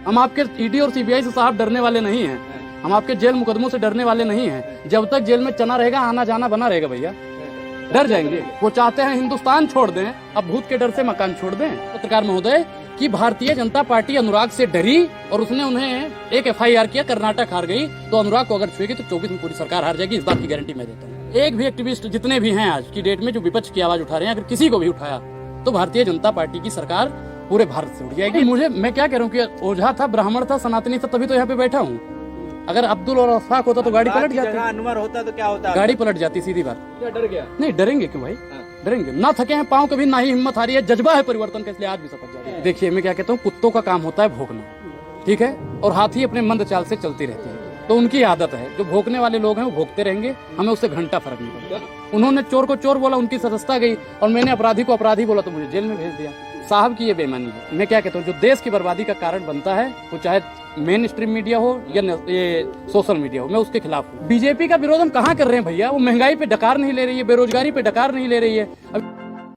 हम आपके ईडी और सीबीआई से साहब डरने वाले नहीं हैं, हम आपके जेल मुकदमों से डरने वाले नहीं हैं। जब तक जेल में चना रहेगा आना जाना बना रहेगा भैया, डर जाएंगे। वो चाहते हैं हिंदुस्तान छोड़ दें, अब भूत के डर से मकान छोड़ दें। पत्रकार महोदय कि भारतीय जनता पार्टी अनुराग से डरी और उसने उन्हें एक एफआईआर किया, कर्नाटक हार गई, तो अनुराग को अगर छुएगी तो 24 में पूरी सरकार हार जाएगी, इस बात की गारंटी मैं देता हूँ। एक भी एक्टिविस्ट जितने भी हैं आज की डेट में जो विपक्ष की आवाज उठा रहे हैं, अगर किसी को भी उठाया तो भारतीय जनता पार्टी की सरकार पूरे भारत से उठ जाएगी। मैं क्या कह रहा हूँ कि ओझा था, ब्राह्मण था, सनातनी था, तभी तो यहाँ पे बैठा हूँ। अगर अब्दुल और अफाक होता तो गाड़ी पलट जाती, अनवर होता तो क्या होता, गाड़ी पलट जाती, सीधी बात। क्या डर गया? नहीं डरेंगे क्यों भाई, डरेंगे ना, थके हैं पाँव कभी, ना ही हिम्मत हारी है, जज्बा है परिवर्तन का, इसलिए आज भी सफल जाएगी। देखिए मैं क्या कहता हूँ, कुत्तों का काम होता है भौंकना, ठीक है, और हाथी अपने मंद चाल से चलती रहती है, तो उनकी आदत है। जो भौंकने वाले लोग हैं वो भौंकते रहेंगे, हमें उससे घंटा फर्क नहीं पड़ता। उन्होंने चोर को चोर बोला, उनकी सदस्यता गई, और मैंने अपराधी को अपराधी बोला तो मुझे जेल में भेज दिया। साहब की ये बेईमानी है। मैं क्या कहता हूँ, जो देश की बर्बादी का कारण बनता है, वो चाहे मेन स्ट्रीम मीडिया हो या ये सोशल मीडिया हो, मैं उसके खिलाफ हूँ। बीजेपी का विरोध हम कहाँ कर रहे हैं भैया, वो महंगाई पे डकार नहीं ले रही है, बेरोजगारी पे डकार नहीं ले रही है।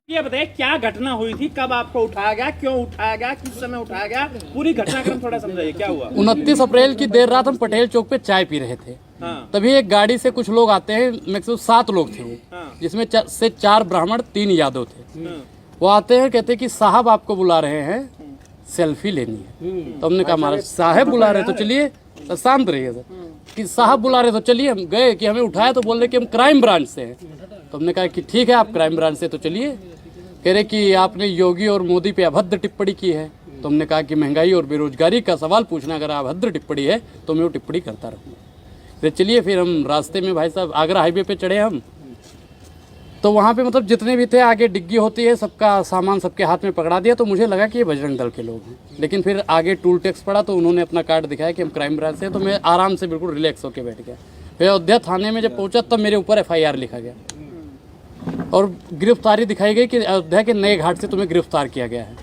ये बताइए क्या घटना हुई थी, कब आपको उठाया गया, क्यों उठाया गया, किस समय उठाया गया, पूरी घटनाक्रम थोड़ा समझाइए, क्या हुआ? 29 अप्रैल की देर रात हम पटेल चौक पे चाय पी रहे थे। तभी एक गाड़ी से कुछ लोग आते हैं, मैक्सिमम 7 लोग थे वो, जिसमें से 4 ब्राह्मण 3 यादव थे। वो आते हैं, कहते कि साहब आपको बुला रहे हैं, सेल्फी लेनी है। तो हमने कहा महाराज साहब बुला रहे तो चलिए, शांत रहिए सर, कि साहब बुला रहे तो चलिए। हम गए कि हमें उठाया तो बोल रहे कि हम क्राइम ब्रांच से हैं। तो हमने कहा कि ठीक है आप क्राइम ब्रांच से तो चलिए। कह रहे कि आपने योगी और मोदी पे अभद्र टिप्पणी की है। तो हमने कहा कि महंगाई और बेरोजगारी का सवाल पूछना अगर अभद्र टिप्पणी है तो मैं वो टिप्पणी करता रहूँगा। चलिए फिर हम रास्ते में भाई साहब आगरा हाईवे पे चढ़े हम, तो वहाँ पे मतलब जितने भी थे, आगे डिग्गी होती है, सबका सामान सबके हाथ में पकड़ा दिया। तो मुझे लगा कि ये बजरंग दल के लोग हैं, लेकिन फिर आगे टूल टैक्स पड़ा तो उन्होंने अपना कार्ड दिखाया कि हम क्राइम ब्रांच से। तो मैं आराम से बिल्कुल रिलैक्स होकर बैठ गया। फिर अयोध्या थाने में जब पहुंचा तब मेरे ऊपर एफआईआर लिखा गया और गिरफ्तारी दिखाई गई कि अयोध्या के नए घाट से तुम्हें गिरफ्तार किया गया है,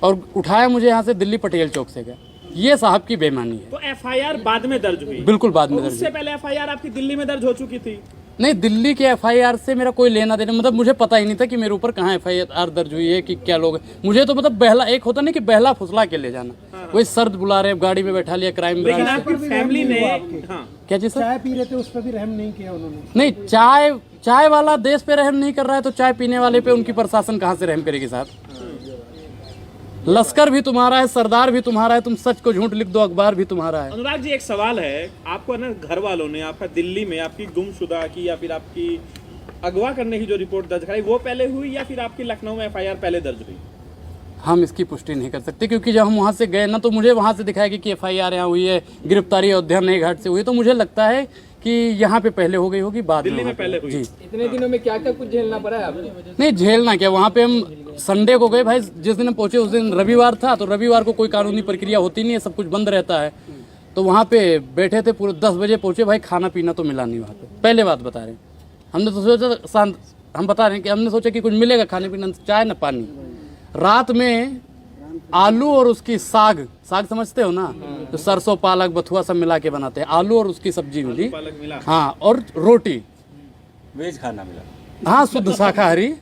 और उठाया मुझे यहाँ से दिल्ली पटेल चौक से गया। ये साहब की बेईमानी है। तो एफआईआर बाद में दर्ज हुई? बिल्कुल बाद में दर्ज। उससे पहले एफआईआर आपकी दिल्ली में दर्ज हो चुकी थी? नहीं, दिल्ली के एफआईआर से मेरा कोई लेना देना, मतलब मुझे पता ही नहीं था कि मेरे ऊपर कहाँ एफआईआर दर्ज हुई है, कि क्या लोग। मुझे तो मतलब बहला, एक होता नहीं कि बहला फुसला के ले जाना, वही सर्द बुला रहे, गाड़ी में बैठा लिया क्राइम ब्रांच से। आपकी फैमिली ने क्या जी सर? चाय पी रहे थे उस पर भी रहम नहीं किया उन्होंने? नहीं, चाय वाला देश पे रहम नहीं कर रहा है तो चाय पीने वाले पे उनकी प्रशासन कहाँ से रहम करेगी साहब? लश्कर भी तुम्हारा है, सरदार भी तुम्हारा है, तुम सच को झूठ लिख दो, अखबार भी तुम्हारा है। अनुराग जी एक सवाल है, आपको ना घर वालों ने आपका दिल्ली में आपकी गुमशुदा की या फिर आपकी अगवा करने की जो रिपोर्ट दर्ज कराई वो पहले हुई या फिर आपकी लखनऊ में एफआईआर पहले दर्ज हुई? हम इसकी पुष्टि नहीं कर सकते, क्योंकि जब हम वहाँ से गए ना तो मुझे वहाँ से दिखाया कि एफआईआर यहाँ हुई है, गिरफ्तारी अयोध्या नए घाट से हुई। तो मुझे लगता है कि यहाँ पे पहले हो गई होगी, बाद दिल्ली में पहले हुई। जी। इतने दिनों में क्या क्या कुछ झेलना पड़ा है आपको? नहीं झेलना क्या, वहाँ पे हम संडे को गए भाई, जिस दिन हम पहुंचे उस दिन रविवार था, तो रविवार को कोई कानूनी प्रक्रिया होती नहीं है, सब कुछ बंद रहता है। तो वहाँ पे बैठे थे, पूरे 10 बजे पहुंचे भाई, खाना पीना तो मिला नहीं वहाँ पे। पहले बात बता रहे हैं, हमने तो सोचा शांत, हम बता रहे हैं कि हमने सोचा कि कुछ मिलेगा खाने पीना, चाय न पानी। रात में आलू और उसकी साग समझते हो ना, तो सरसों पालक बथुआ सब मिला के बनाते हैं, आलू और उसकी सब्जी मिली, हाँ, और रोटी, वेज खाना मिला, हाँ, शुद्ध शाकाहारी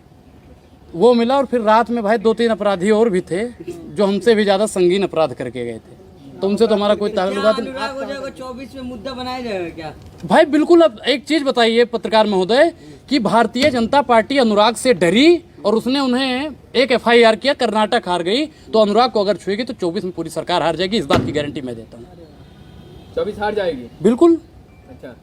वो मिला। और फिर रात में भाई 2-3 अपराधी और भी थे जो हमसे भी ज्यादा संगीन अपराध करके गए थे, तो उनसे तो हमारा कोई ताल्लुकात नहीं। 24 में मुद्दा बनाया जाएगा क्या भाई? बिल्कुल। अब एक चीज बताइए पत्रकार महोदय कि भारतीय जनता पार्टी अनुराग से डरी और उसने उन्हें एक एफआईआर किया, कर्नाटक हार गई, तो अनुराग को अगर छुएगी तो 24 में पूरी सरकार हार जाएगी, इस बात की गारंटी मैं देता हूँ। 24 हार जाएगी? बिल्कुल। अच्छा,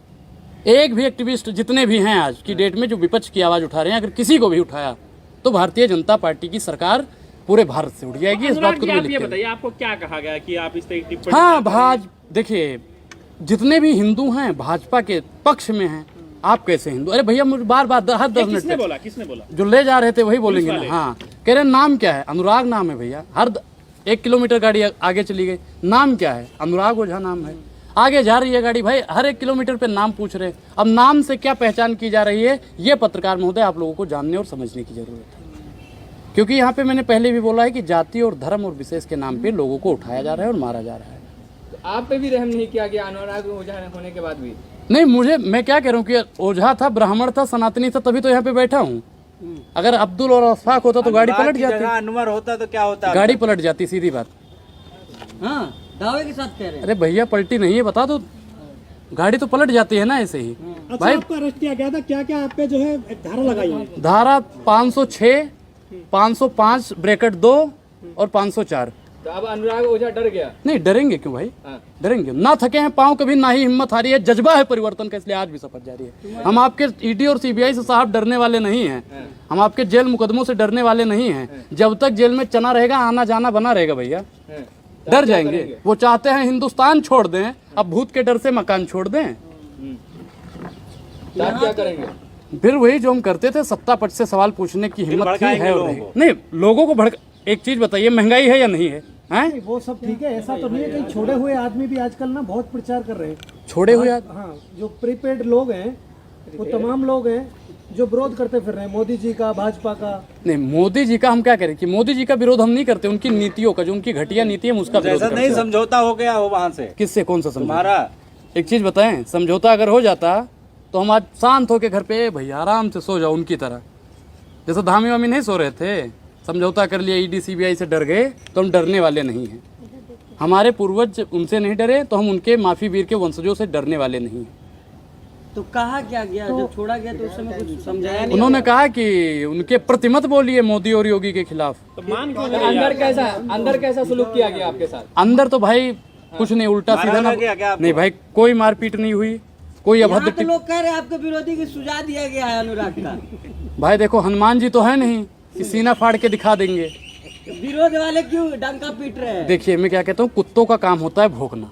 एक भी एक्टिविस्ट जितने भी हैं आज की डेट में जो विपक्ष की आवाज उठा रहे हैं, अगर किसी को भी उठाया तो भारतीय जनता पार्टी की सरकार पूरे भारत से उठ जाएगी, इस बात को मैं लिख के। बताइए आपको क्या कहा गया कि आप इस तरह टिप्पणी? हाँ देखिए, जितने भी हिंदू हैं भाजपा के पक्ष में हैं। आप कैसे हिंदू? अरे भैया मुझे बार हर 10 मिनट किसने बोला? जो ले जा रहे थे वही बोलेंगे ना। हाँ, कह रहे नाम क्या है? अनुराग नाम है भैया। हर 1 किलोमीटर गाड़ी आगे चली गई, नाम क्या है? अनुराग ओझा नाम है। आगे जा रही है गाड़ी भाई, हर 1 किलोमीटर पे नाम पूछ रहे। अब नाम से क्या पहचान की जा रही है, ये पत्रकार महोदय आप लोगों को जानने और समझने की जरूरत है। क्योंकि यहाँ पे मैंने पहले भी बोला है कि जाति और धर्म और विशेष के नाम पे लोगों को उठाया जा रहा है और मारा जा रहा है। तो आप पे भी रहम नहीं किया गया अनुराग ओझा होने के बाद भी? नहीं, मैं क्या कह रहा हूँ कि ओझा था, ब्राह्मण था, सनातनी था, तभी तो यहाँ पे बैठा हूँ। अगर अब्दुल और अफाक होता तो गाड़ी पलट जाती, अनवर होता तो क्या होता, गाड़ी पलट जाती, सीधी बात। हाँ, दावे के साथ कह रहे हैं। अरे भैया पलटी नहीं है, बता दो, गाड़ी तो पलट जाती है ना ऐसे ही। अच्छा, भाई आपको अरेस्ट किया गया था, क्या क्या आप पे जो है धारा लगाई है? धारा 506, 505 ब्रैकेट 2 और 504। तो अब अनुराग ओझा डर गया। नहीं डरेंगे क्यों भाई, हाँ। डरेंगे ना, थके हैं पाँव कभी, ना ही हिम्मत हारी है, जज्बा है परिवर्तन का, इसलिए आज भी शपथ जारी है। हम आपके ईडी और सीबीआई से साहब डरने वाले नहीं हैं, हम आपके जेल मुकदमों से डरने वाले नहीं हैं। जब तक जेल में चना रहेगा आना जाना बना रहेगा भैया, हाँ। डर जाएंगे। वो चाहते हैं हिंदुस्तान छोड़ दें, अब भूत के डर से मकान छोड़ दें। तो आप क्या करेंगे? फिर वही जो हम करते थे, सत्ता पक्ष से सवाल पूछने की हिम्मत थी, है और नहीं। नहीं लोगों को भड़क, एक चीज बताइए, महंगाई है या नहीं है? हैं? नहीं, वो सब ठीक है, ऐसा तो नहीं है। कहीं छोड़े हुए आदमी भी आजकल ना बहुत प्रचार कर रहे हैं। छोड़े हुए हाँ, जो प्रीपेड लोग हैं वो तमाम लोग हैं जो विरोध करते फिर रहे हैं मोदी जी का, भाजपा का। नहीं, मोदी जी का हम क्या करें कि मोदी जी का विरोध हम नहीं करते, उनकी नीतियों का, जो उनकी घटिया नीति है हम उसका विरोध करते हैं। नहीं समझौता हो गया हो वहाँ से, किससे, कौन सा समझौता? हमारा एक चीज बताएं, समझौता अगर हो जाता तो हम आज शांत होके घर पे भैया आराम से सो जाओ उनकी तरह, जैसे धामी वामी नहीं सो रहे थे। समझौता कर लिया, ईडी सीबीआई से डर गए, तो हम डरने वाले नहीं हैं। हमारे पूर्वज उनसे नहीं डरे, तो हम उनके माफी वीर के वंशजों से डरने वाले नहीं हैं। तो कहा क्या गया, जब छोड़ा गया तो उस समय कुछ समझाया नहीं। उन्होंने कहा कि उनके प्रतिमत बोलिए मोदी और योगी के खिलाफ। तो मान क्यों तो अंदर कैसा सलूक किया गया आपके साथ? अंदर तो भाई कुछ नहीं, उल्टा सीधा ना, नहीं भाई कोई मारपीट नहीं हुई, कोई यहाँ अभद्र तो लोग कह रहे हैं आपके विरोधी की सुझाव दिया गया है अनुराग का। भाई देखो हनुमान जी तो है नहीं कि सीना फाड़ के दिखा देंगे। विरोध वाले क्यों डंका पीट रहे हैं? देखिए मैं क्या कहता हूँ, कुत्तों का काम होता है भौंकना,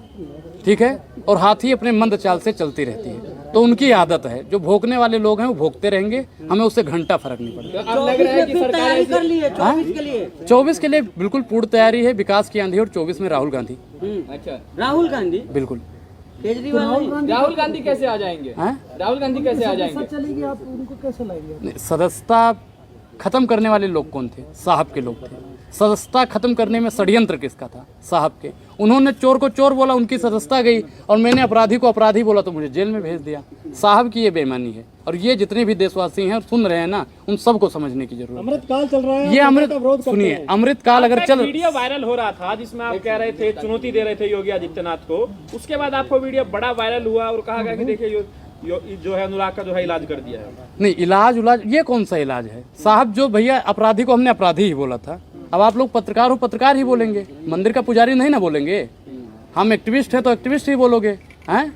ठीक है, और हाथी अपने मंद चाल से चलती रहती है, तो उनकी आदत है। जो भौंकने वाले लोग हैं वो भौंकते रहेंगे, हमें उससे घंटा फर्क नहीं पड़ेगा। तो अब लग रहा है कि सरकार तैयारी कर ली है 24 के लिए। 24 के लिए बिल्कुल पूर्ण तैयारी है, विकास की आंधी, और 24 में राहुल गांधी। अच्छा, राहुल गांधी, बिल्कुल। केजरीवाल नहीं। राहुल गांधी कैसे आ जाएंगे? हैं? राहुल गांधी कैसे आ जाएंगे? चलेगी, आप उनको कैसे लाएंगे? नहीं, सदस्यता खत्म करने वाले लोग कौन थे? साहब के लोग थे। सदस्यता खत्म करने में षड्यंत्र किसका था? साहब के। उन्होंने चोर को चोर बोला, उनकी सदस्यता गई, और मैंने अपराधी को अपराधी बोला तो मुझे जेल में भेज दिया। साहब की ये बेईमानी है, और ये जितने भी देशवासी हैं और सुन रहे हैं ना, उन सबको समझने की जरूरत है। अमृत काल चल रहा है, ये आप का विरोध अमृत, करते सुनिए, हैं। अमृत काल अगर चल, वीडियो वायरल हो रहा था जिसमें आप कह रहे थे, चुनौती दे रहे थे योगी आदित्यनाथ को, उसके बाद आपको वीडियो बड़ा वायरल हुआ और कहा गया कि देखिए जो है अनुराग का जो है इलाज कर दिया है। नहीं इलाज ये कौन सा इलाज है साहब? जो भैया अपराधी को हमने अपराधी ही बोला था, अब आप लोग पत्रकार हो, पत्रकार ही बोलेंगे, मंदिर का पुजारी नहीं ना बोलेंगे। हम एक्टिविस्ट है तो एक्टिविस्ट ही बोलोगे, हैं?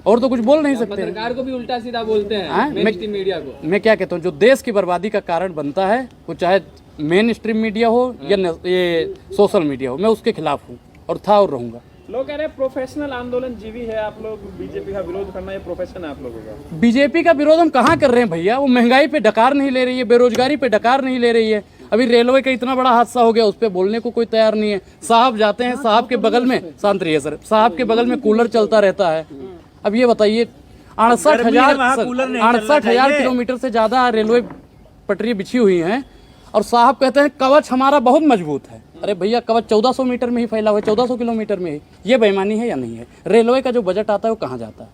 और तो कुछ बोल नहीं सकते। पत्रकार को भी उल्टा सीधा बोलते हैं, हाँ? मेन स्ट्रीम मीडिया को। मैं क्या कहता हूँ, जो देश की बर्बादी का कारण बनता है, वो चाहे मेन स्ट्रीम मीडिया हो या ये सोशल मीडिया हो, मैं उसके खिलाफ हूँ और था और रहूंगा। लोग कह रहे हैं प्रोफेशनल आंदोलन जीवी है आप लोग, बीजेपी का विरोध करना ये प्रोफेशन है आप लोगों का। बीजेपी का विरोध हम कहाँ कर रहे हैं भैया? वो महंगाई पे डकार नहीं ले रही है, बेरोजगारी पे डकार नहीं ले रही है। अभी रेलवे का इतना बड़ा हादसा हो गया, उस पर बोलने को कोई तैयार नहीं है। साहब जाते हैं, साहब के बगल में, शांत रहिए सर, साहब के बगल में कूलर चलता रहता है। अब ये बताइए 68,000 किलोमीटर से ज्यादा रेलवे पटरी बिछी हुई हैं, और साहब कहते हैं कवच हमारा बहुत मजबूत है। अरे भैया कवच 1400 मीटर में ही फैला हुआ है, 1400 किलोमीटर में ही। ये बेईमानी है या नहीं है? रेलवे का जो बजट आता है वो कहाँ जाता है?